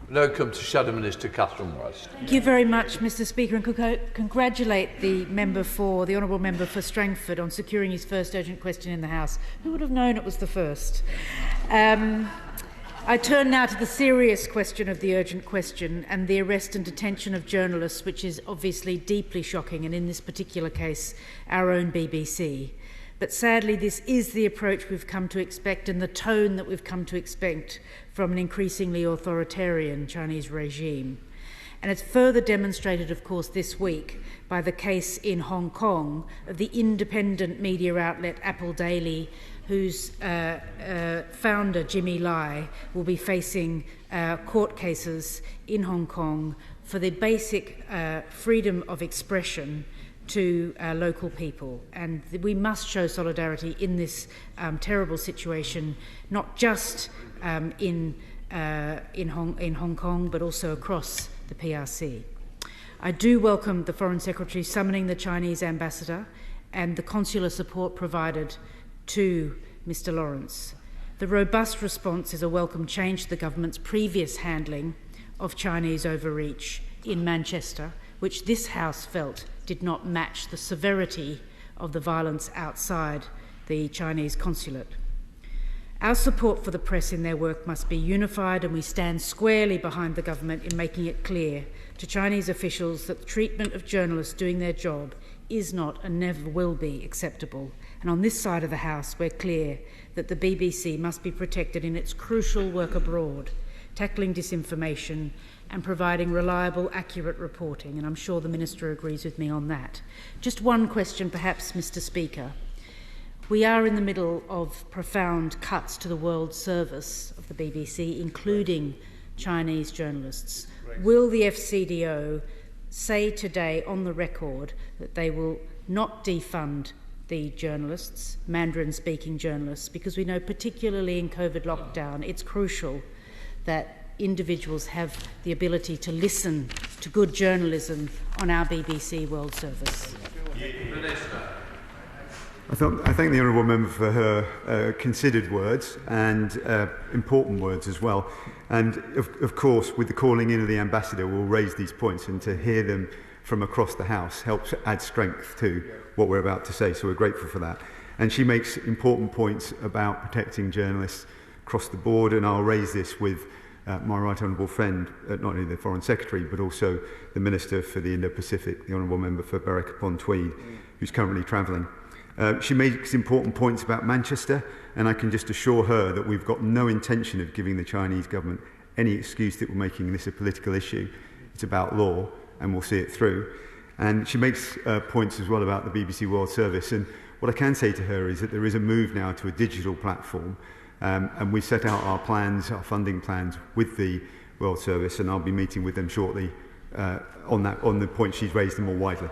Now come to Shadow Minister Catherine West. Thank you very much, Mr. Speaker, and congratulate the honourable member for Strangford on securing his first urgent question in the House. Who would have known it was the first? I turn now to the serious question of the urgent question and the arrest and detention of journalists, which is obviously deeply shocking, and in this particular case, our own BBC. But sadly, this is the approach we've come to expect and the tone that we've come to expect from an increasingly authoritarian Chinese regime. And it's further demonstrated, of course, this week by the case in Hong Kong of the independent media outlet Apple Daily, whose founder, Jimmy Lai, will be facing court cases in Hong Kong for the basic freedom of expression to local people. And we must show solidarity in this terrible situation, not just in Hong Kong, but also across the PRC. I do welcome the Foreign Secretary summoning the Chinese ambassador and the consular support provided to Mr. Lawrence. The robust response is a welcome change to the government's previous handling of Chinese overreach in Manchester, which this House felt did not match the severity of the violence outside the Chinese consulate. Our support for the press in their work must be unified, and we stand squarely behind the government in making it clear to Chinese officials that the treatment of journalists doing their job is not and never will be acceptable. And on this side of the House, we're clear that the BBC must be protected in its crucial work abroad, tackling disinformation and providing reliable, accurate reporting. And I'm sure the Minister agrees with me on that. Just one question, perhaps, Mr. Speaker. We are in the middle of profound cuts to the world service of the BBC, including Chinese journalists. Will the FCDO say today on the record that they will not defund the journalists, Mandarin-speaking journalists, because we know particularly in COVID lockdown it's crucial that individuals have the ability to listen to good journalism on our BBC World Service? I thank the honourable member for her considered words and important words as well. And of course, with the calling in of the ambassador, we'll raise these points, and to hear them from across the House helps add strength to what we're about to say. So we're grateful for that. And she makes important points about protecting journalists across the board, and I'll raise this with my right honourable friend, not only the Foreign Secretary, but also the Minister for the Indo-Pacific, the honourable member for Berwick-upon-Tweed, who's currently travelling. She makes important points about Manchester, and I can just assure her that we've got no intention of giving the Chinese government any excuse that we're making this a political issue. It's about law, and we'll see it through. And she makes points as well about the BBC World Service. And what I can say to her is that there is a move now to a digital platform, and we set out our plans, our funding plans, with the World Service, and I'll be meeting with them shortly on the point she's raised and more widely.